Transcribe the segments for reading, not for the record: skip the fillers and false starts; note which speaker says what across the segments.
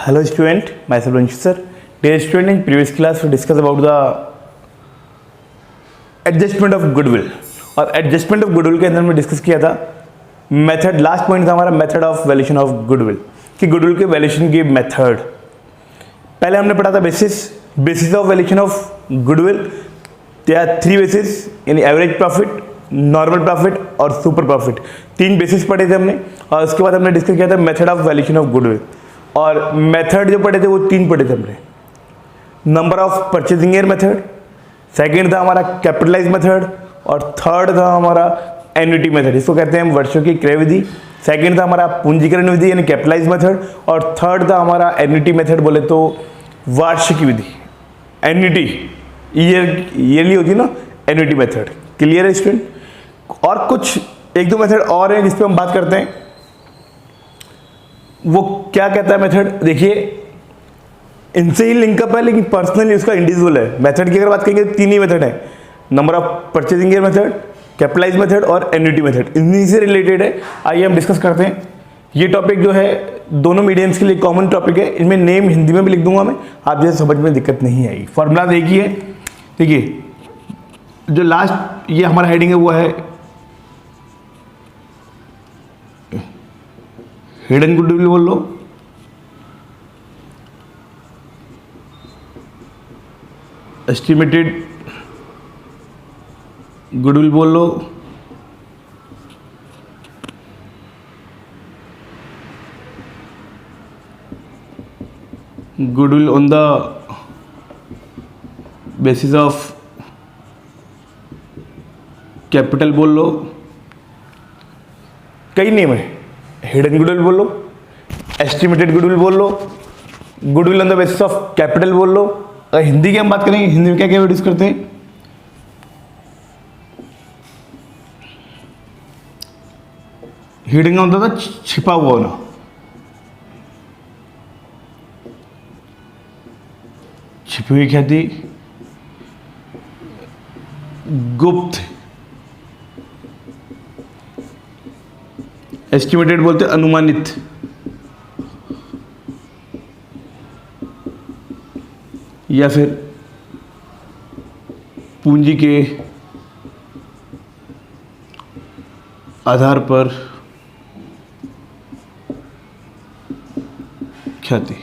Speaker 1: Hello student, myself Ranjit sir. Dear student, in previous class we discussed about the adjustment of goodwill. और adjustment of goodwill के अंदर में discuss किया था method, last point था हमारा method of valuation of goodwill, कि goodwill के वैल्यूएशन की मेथड। पहले हमने पढ़ा था basis of valuation of goodwill. There are three basis, यानी एवरेज प्रॉफिट, नॉर्मल प्रॉफिट और सुपर प्रॉफिट। तीन बेसिस पढ़े थे हमने, और उसके बाद हमने डिस्कस किया था method of valuation of goodwill. और मेथड जो पढ़े थे वो तीन पढ़े थे हमने। Number of purchasing year method, second था हमारा कैपिटलाइज मेथड, और थर्ड था हमारा एन्युटी मेथड, इसको कहते हैं वर्षों की क्रय विधि। सेकेंड था हमारा पूंजीकरण विधि यानी कैपिटलाइज मेथड, और थर्ड था हमारा एन्युटी मेथड, बोले तो वार्षिक विधि। एन्युटी ईयरली होती है ना, एन्युटी मेथड। क्लियर है स्टूडेंट? और कुछ एक दो मेथड और हैं जिस पे हम बात करते हैं। वो क्या कहता है मेथड, देखिए इनसे ही लिंकअप है लेकिन पर्सनली उसका इंडिविजुअल है। मेथड की अगर बात करेंगे तो तीन ही मेथड है, number of purchasing year method, capitalise method और एन्युटी मेथड, इन्हीं से रिलेटेड है। आइए हम डिस्कस करते हैं। ये टॉपिक जो है दोनों मीडियम्स के लिए कॉमन टॉपिक है। इनमें नेम हिंदी में भी लिख दूंगा मैं, आप जैसे समझ में दिक्कत नहीं आएगी। फॉर्मूला देखिए, देखिए जो लास्ट ये हमारा हेडिंग है वो है हिडन गुडविल बोल लो, एस्टिमेटेड गुडविल बोल लो, goodwill on the basis of capital बोल लो। कई नेम है, हिडन गुडविल बोल लो, एस्टिमेटेड गुडविल बोल लो, goodwill on the basis of capital बोल लो। अगर हिंदी की हम बात करेंगे, हिंदी में क्या क्या यूज करते हैं, हिडन का होता था छिपा हुआ होना, छिपी हुई ख्याति, गुप्त। एस्टिमेटेड बोलते अनुमानित, या फिर पूंजी के आधार पर ख्याति।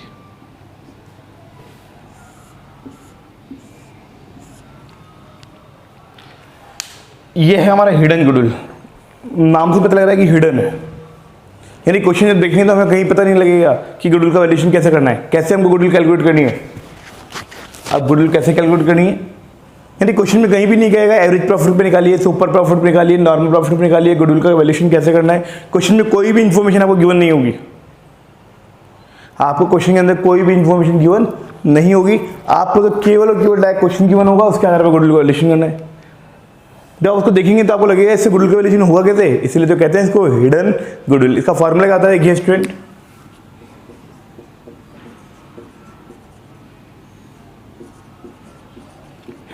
Speaker 1: यह है हमारा हिडन गुडविल। नाम से पता लग रहा है कि हिडन है, यानी क्वेश्चन जब देखेंगे तो हमें कहीं पता नहीं लगेगा कि गुडविल का वैल्यूएशन कैसे करना है, कैसे हमको गुडविल कैलकुलेट करनी है। अब गुडविल कैसे कैलकुलेट करनी है, यानी क्वेश्चन में कहीं भी नहीं कहेगा एवरेज प्रॉफिट पे निकालिए, सुपर प्रॉफिट पे निकालिए, नॉर्मल प्रॉफिट पे निकालिए, गुडविल का वैल्यूएशन कैसे करना है। क्वेश्चन में कोई भी इंफॉर्मेशन आपको गिवन नहीं होगी, आपको क्वेश्चन के अंदर कोई भी इंफॉर्मेशन गिवन नहीं होगी। आपको तो केवल और केवल डायरेक्ट क्वेश्चन गिवन होगा, उसके आधार पर गुडविल का वैल्यूएशन करना है। जब उसको देखेंगे तो आपको लगेगा इससे गुडविल का वैल्यूएशन हुआ कैसे, इसलिए तो कहते हैं इसको हिडन गुडविल। इसका फॉर्मूला क्या आता है, देखिए student,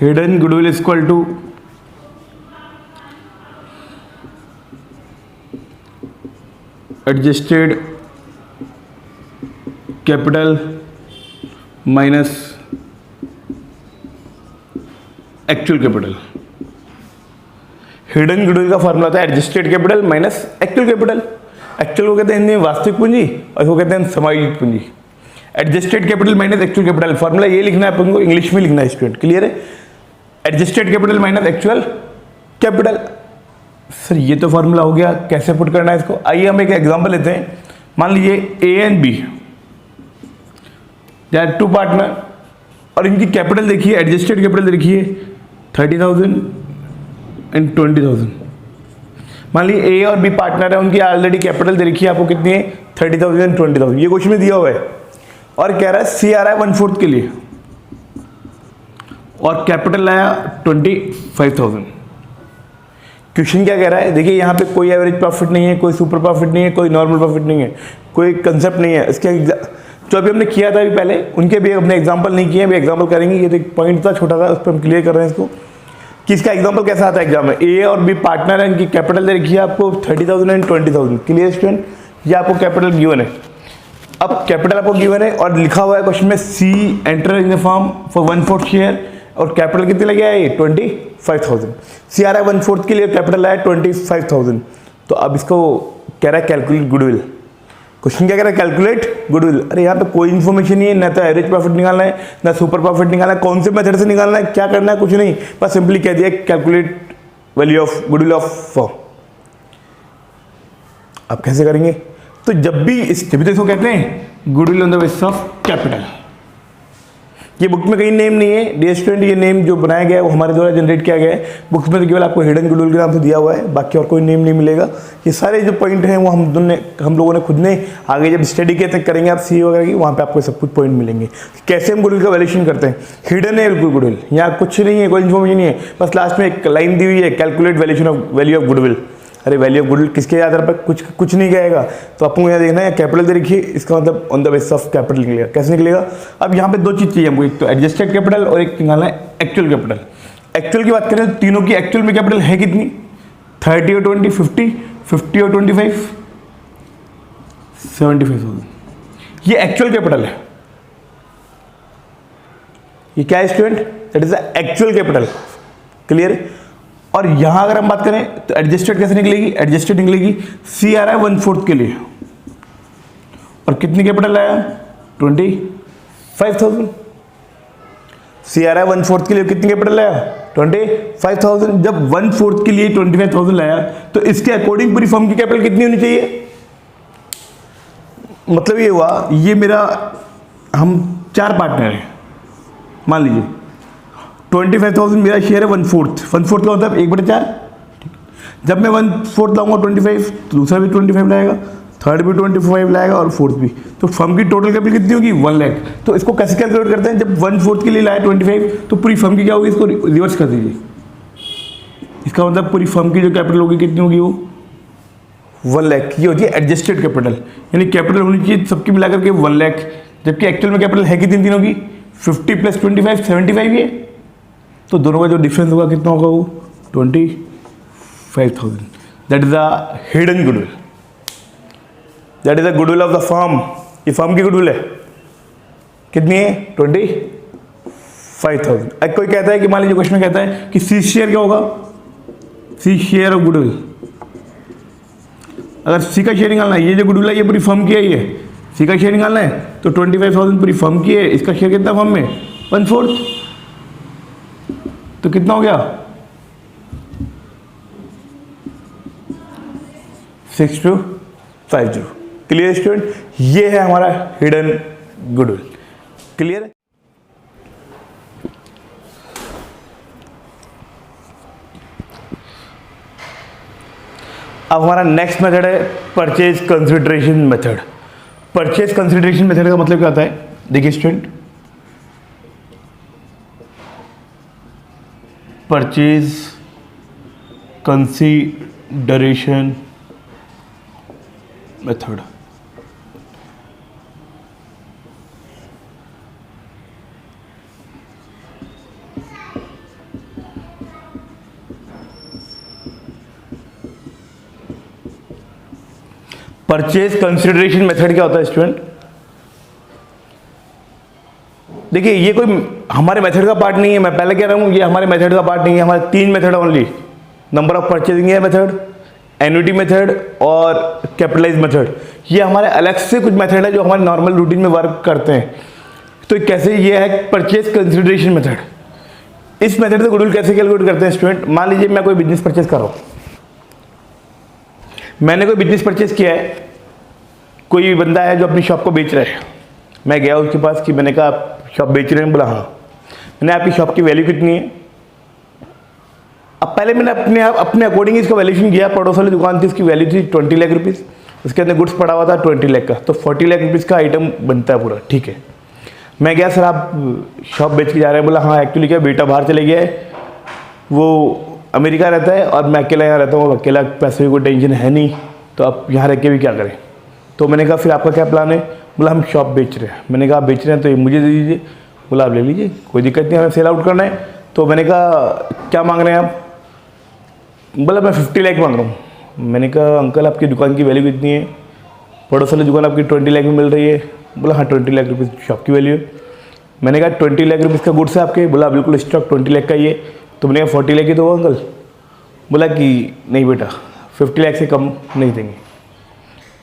Speaker 1: hidden goodwill is equal to adjusted capital minus actual capital. Hidden goodwill का फॉर्मूला था adjusted capital minus actual capital. Actual को कहते हैं हिंदी में वास्तविक पूंजी, और इसको कहते हैं समायोजित पूंजी। Adjusted capital minus actual capital, formula ये लिखना है अपन को, इंग्लिश में लिखना है स्टूडेंट। क्लियर है? Adjusted capital minus actual capital. Sir ये तो फॉर्मूला हो गया, कैसे पुट करना है इसको? आइए हम एक एग्जांपल लेते हैं। मान लीजिए A and B, they are two partner, और इनकी कैपिटल देखिए, एडजस्टेड कैपिटल देखिए 30,000 एंड 20,000। मान लीजिए ए और बी पार्टनर है, उनकी ऑलरेडी कैपिटल दे रखी है आपको कितनी है, 30,000 एंड 20,000। ये क्वेश्चन में दिया हुआ है, और कह रहा है सी आ रहा है 1/4 के लिए, और कैपिटल आया 25,000। क्वेश्चन क्या कह रहा है, देखिए यहाँ पे कोई एवरेज प्रॉफिट नहीं है, कोई सुपर प्रॉफिट नहीं है, कोई नॉर्मल प्रॉफिट नहीं है, कोई कंसेप्ट नहीं है। इसके जो अभी हमने किया था अभी पहले, उनके भी अपने एग्जांपल नहीं किए, अभी एग्जांपल करेंगे। ये तो एक पॉइंट था छोटा सा, उस पर हम क्लियर कर रहे हैं इसको कि इसका एग्जांपल कैसा आता है एग्जाम में। ए और बी पार्टनर है, इनकी कैपिटल दे रखी है आपको 30,000 एंड 20,000। Clear student? ये आपको कैपिटल गिवन है। अब कैपिटल आपको गिवन है और लिखा हुआ है क्वेश्चन में C enter in the firm for 1/4 share, और कैपिटल कितने लगे है, 25,000। सी आ रहा है 1/4 के लिए, कैपिटल आया 25,000। तो अब इसको कह रहा है कैलकुलेट गुडविल। क्वेश्चन क्या कह रहा है, कैलकुलेट गुडविल। अरे यहाँ पे कोई इन्फॉर्मेशन नहीं है, ना तो एवरेज प्रॉफिट निकालना है, ना सुपर प्रॉफिट निकालना है, कौन से मेथड से निकालना है, क्या करना है, कुछ नहीं, बस सिंपली कह दिया calculate value of goodwill of firm. अब कैसे करेंगे, तो जब भी इसको कहते हैं goodwill on the basis of capital. ये बुक में कहीं नेम नहीं है डियर स्टूडेंट, ये नेम जो बनाया गया है वो हमारे द्वारा जनरेट किया गया है। बुक्स में तो केवल आपको हिडन गुडविल के नाम से दिया हुआ है, बाकी और कोई नेम नहीं मिलेगा। ये सारे जो पॉइंट हैं वो हम लोगों ने खुद ने आगे जब स्टडी करेंगे आप सी वगैरह की, वहाँ पे आपको सब कुछ पॉइंट मिलेंगे कैसे हम गुडविल का वैल्यूएशन करते हैं। हिडन है बिल्कुल गुडविल, यहाँ कुछ नहीं है, कोई इन्फॉर्मेशन नहीं है, बस लास्ट में एक लाइन दी हुई है कैलकुलेट वैल्यू ऑफ गुडविल। अरे वैल्यू ऑफ गुडविल किसके आधार पर, कुछ नहीं कहेगा, तो आपको यहाँ देखना है कैपिटल दे रखिए, इसका मतलब on the basis of capital निकलेगा। कैसे निकलेगा, अब यहाँ पे दो चीज़ चाहिए हमको, एक तो एडजस्टेड कैपिटल और एक निकालना है एक्चुअल कैपिटल। एक्चुअल की बात करें तो तीनों की एक्चुअल में कैपिटल है कितनी, 30 और 20, 50 और 25, 75,000। ये एक्चुअल कैपिटल है। ये क्या है student, that is the actual capital. Clear. और यहां अगर हम बात करें तो एडजस्टेड कैसे निकलेगी, एडजस्टेड निकलेगी सी आ रहा है 1/4 के लिए, और कितनी कैपिटल आया 25,000। सी आ रहा है 1/4 के लिए, कितनी कैपिटल आया 25,000। जब 1/4 के लिए 25,000 लाया तो इसके अकॉर्डिंग पूरी फर्म की कैपिटल कितनी होनी चाहिए, मतलब ये हुआ, ये मेरा हम 4 पार्टनर हैं, मान लीजिए 25,000 मेरा शेयर है 1/4 का मतलब 1/4। जब मैं 1/4 लाऊंगा 25, तो दूसरा भी 25 लाएगा, थर्ड भी 25 लाएगा और फोर्थ भी, तो फर्म की टोटल कैपिटल कितनी होगी 1 लाख। तो इसको कैसे कैलकुलेट करते हैं, जब 1/4 के लिए लाया 25, तो पूरी फर्म की क्या होगी, इसको रिवर्स कर दीजिए। इसका मतलब पूरी फर्म की जो कैपिटल होगी कितनी होगी, वो 1 लाख। ये होती है एडजस्टेड कैपिटल, यानी कैपिटल होनी चाहिए सबकी मिलाकर के 1 लाख, जबकि एक्चुअल में कैपिटल है कितनी तीनों की 50 + 25 75 है। तो दोनों का जो डिफरेंस होगा कितना होगा, वो 25,000। That is the hidden goodwill, that is the goodwill of the firm. ये फर्म की गुडविल है, कितनी है 25,000। अब कोई कहता है कि मान लीजिए क्वेश्चन में कहता है कि सी शेयर क्या होगा, सी शेयर ऑफ गुडविल। अगर सी का शेयर निकालना है, ये जो गुडविल है ये पूरी फर्म की है, ये सी का शेयर निकालना है तो 25,000 पूरी फर्म की है, इसका शेयर कितना फर्म में 1/4, तो कितना हो गया 6250। क्लियर स्टूडेंट, ये है हमारा हिडन गुडविल। क्लियर है। अब हमारा नेक्स्ट मेथड है purchase consideration method. Purchase consideration method का मतलब क्या होता है, देखिए student, purchase consideration method purchase consideration method क्या होता है स्टूडेंट, देखिए ये कोई हमारे मेथड का पार्ट नहीं है, मैं पहले कह रहा हूं ये हमारे मेथड का पार्ट नहीं है। हमारे 3 method only, number of purchasing method, annuity method और कैपिटलाइज मेथड। ये हमारे अलग से कुछ मेथड है जो हमारे नॉर्मल रूटीन में वर्क करते हैं। तो कैसे, ये है परचेज कंसिडरेशन मेथड। इस मेथड से गुडविल कैसे कैलकुलेट करते हैं स्टूडेंट, मान लीजिए मैं कोई बिजनेस परचेज कर रहा हूं, मैंने कोई बिजनेस परचेज किया है, कोई बंदा है जो अपनी शॉप को बेच रहा है, मैं गया उसके पास कि मैंने कहा शॉप बेच रहे हैं, बोला हाँ। मैंने आपकी शॉप की वैल्यू कितनी है, अब पहले मैंने अपने अकॉर्डिंग इसका वैल्यूशन किया। पड़ोस वाली दुकान थी, उसकी वैल्यू थी 20 लाख रुपीज़, उसके अंदर गुड्स पड़ा हुआ था 20 लाख का, तो 40 लाख रुपीज़ का आइटम बनता है पूरा। ठीक है, मैं गया सर आप शॉप बेच के जा रहे हैं, बोला हाँ एक्चुअली क्या बेटा बाहर चले गया है, वो अमेरिका रहता है और मैं अकेला यहाँ रहता हूँ, अकेला पैसे की कोई टेंशन है नहीं, तो आप यहाँ रह के भी क्या करें। तो मैंने कहा फिर आपका क्या प्लान है, बोला हम शॉप बेच रहे हैं। मैंने कहा आप बेच रहे हैं तो ये मुझे दे दीजिए, बोला आप ले लीजिए, कोई दिक्कत नहीं, हमें सेल आउट करना है। तो मैंने कहा क्या मांग रहे हैं आप, बोला मैं 50 लाख मांग रहा हूँ। मैंने कहा अंकल आपकी दुकान की वैल्यू कितनी है, पड़ोस वाली दुकान आपकी 20 लाख में मिल रही है। बोला हाँ 20 लाख रुपीज़ शॉप की वैल्यू है। मैंने कहा 20 लाख रुपीज़ का गुड्स है आपके? बोला बिल्कुल स्टॉक 20 लाख का ही है। तो मैंने कहा 40 लाख ही दो अंकल। बोला कि नहीं बेटा 50 लाख से कम नहीं देंगे।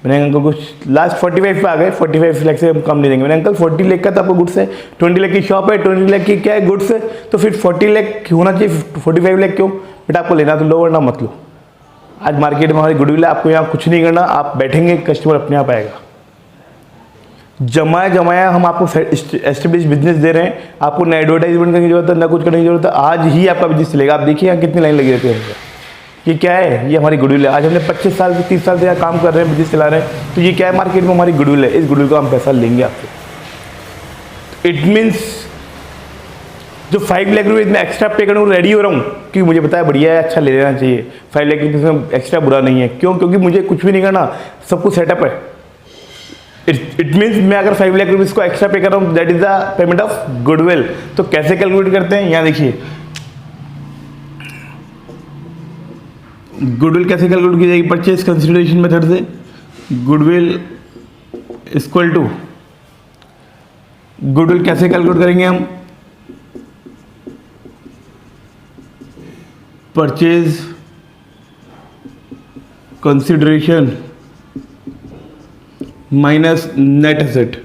Speaker 1: मैंने अंकल कुछ लास्ट 45 पे आ गए, 45 लाख से हम कम नहीं देंगे। मैंने अंकल 40 लाख का तो आपको गुड्स है, 20 लाख की शॉप है, 20 लाख की क्या है गुड्स है, तो फिर 40 लाख होना चाहिए, 45 लाख क्यों? बेटा आपको लेना तो लो वरना मत लो। आज मार्केट में हमारी गुडविल है, आपको यहाँ कुछ नहीं करना, आप बैठेंगे कस्टमर अपने आप आएगा। जमाया हम आपको एस्टेब्लिश बिजनेस दे रहे हैं, आपको ना एडवर्टाइजमेंट करने की जरूरत है ना कुछ करने की जरूरत है। आज ही आपका बिजनेस चलेगा। आप देखिए यहाँ कितनी लाइन लगी रहती है। ये क्या है? ये हमारी गुडविल है। आज हमने 25 साल से 30 साल से यहाँ काम कर रहे हैं, बिजनेस चला रहे हैं, तो ये क्या है? मार्केट में हमारी गुडविल है। इस गुडविल का हम पैसा लेंगे आपसे। इट मीन्स जो 5 लाख रुपये में एक्स्ट्रा पे करने को रेडी हो रहा हूँ, क्योंकि मुझे पता है बढ़िया है, अच्छा ले लेना चाहिए। 5 लाख रुपये में एक्स्ट्रा बुरा नहीं है। क्यों? क्योंकि मुझे कुछ भी नहीं करना, सब कुछ सेटअप है। इट मीन्स मैं अगर 5 लाख रुपीज़ को एक्स्ट्रा पे कर रहा हूँ, that is the payment of goodwill. तो कैसे कैलकुलेट करते हैं? यहाँ देखिए गुडविल कैसे कैलकुलेट की जाएगी? परचेज कंसिडरेशन मेथड से गुडविल इक्वल टू, गुडविल कैसे कैलकुलेट करेंगे हम? Purchase consideration minus net asset.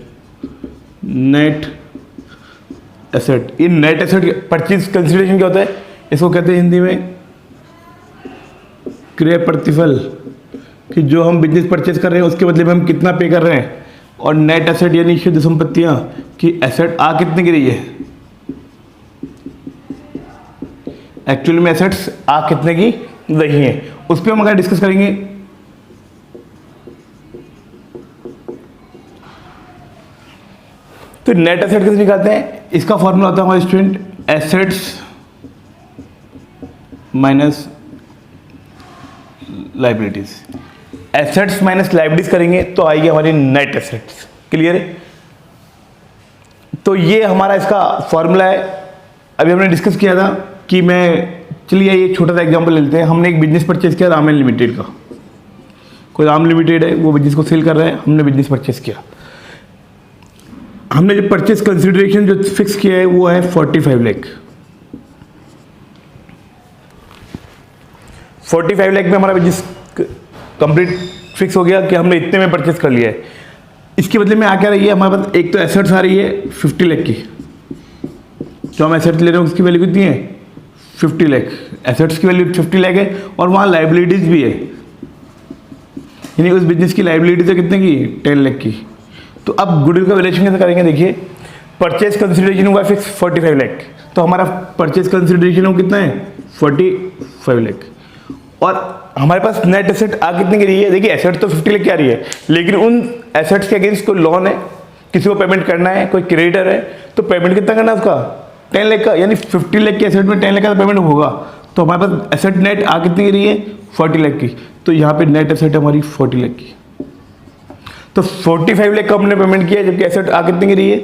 Speaker 1: Net asset, इन नेट एसेट परचेज कंसिडरेशन क्या होता है? इसको कहते हैं हिंदी में क्रय प्रतिफल, कि जो हम बिजनेस परचेज कर रहे हैं उसके बदले में हम कितना पे कर रहे हैं। और नेट एसेट यानी शुद्ध संपत्तियां, कि एसेट आ कितने की रही है, एक्चुअली में एसेट्स आ कितने की रही है, उस पर हम अगर डिस्कस करेंगे। तो नेट एसेट कैसे निकालते हैं? इसका फॉर्मूला होता है हमारे student, assets minus liabilities. Assets minus liabilities करेंगे तो आएगी हमारी नेट एसेट्स। क्लियर है? तो ये हमारा इसका फॉर्मूला है। अभी हमने डिस्कस किया था कि चलिए ये छोटा सा एग्जांपल लेते हैं। हमने एक बिजनेस परचेज किया राम लिमिटेड का। कोई राम लिमिटेड है, वो बिजनेस को सेल कर रहे हैं, हमने बिजनेस परचेज किया। हमने जो परचेज कंसिडरेशन जो फिक्स किया है वो है 45 लाख। 45 लाख में हमारा बिजनेस कंप्लीट फिक्स हो गया कि हमने इतने में परचेज कर लिया है। इसके बदले में आ क्या रही है हमारे पास? एक तो एसेट्स आ रही है 50 लाख की, जो हम एसेट्स ले रहे हैं उसकी वैल्यू कितनी है? 50 लाख। एसेट्स की वैल्यू 50 लाख है और वहाँ लाइबिलिटीज भी है, यानी उस बिजनेस की लाइबिलिटीज है कितने की? 10 लाख की। तो अब गुडविल का वैल्यूएशन कैसे करेंगे? देखिए परचेज कंसिडरेशन हुआ फिक्स 45 लाख, तो हमारा परचेज कंसिडरेशन हो कितना है? 45 लाख। और हमारे पास नेट एसेट आ कितने की रही है? देखिए एसेट तो 50 लाख की आ रही है, लेकिन उन एसेट्स के अगेंस्ट कोई लोन है, किसी को पेमेंट करना है, कोई क्रेडिटर है, तो पेमेंट कितना करना है उसका? 10 लाख का। यानी 50 लाख के एसेट में 10 लाख का पेमेंट होगा। तो हमारे पास एसेट नेट आ कितनी की रही है? 40 लाख की। तो यहाँ पे नेट एसेट हमारी 40 लाख की। तो 45 लाख का हमने पेमेंट किया, जबकि एसेट आ कितनी की रही है?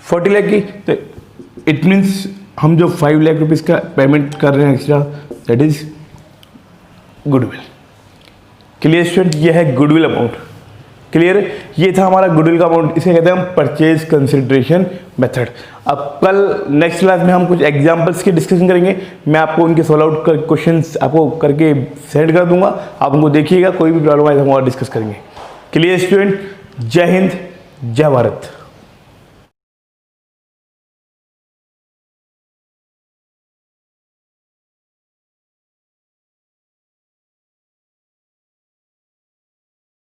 Speaker 1: 40 लाख की। तो इट मीन्स हम जो 5 लाख रुपीज़ का पेमेंट कर रहे हैं extra, that is goodwill. Clear student? ये है गुडविल अमाउंट। क्लियर? ये था हमारा गुडविल का अमाउंट। इसे कहते हैं हम परचेज कंसिडरेशन मेथड। अब कल नेक्स्ट क्लास में हम कुछ एग्जांपल्स की डिस्कशन करेंगे। मैं आपको उनके सॉल्व आउट कर क्वेश्चंस आपको करके सेंड कर दूंगा, आप उनको देखिएगा। कोई भी प्रॉब्लम आए तो हम और डिस्कस करेंगे। Clear student? जय हिंद, जय भारत।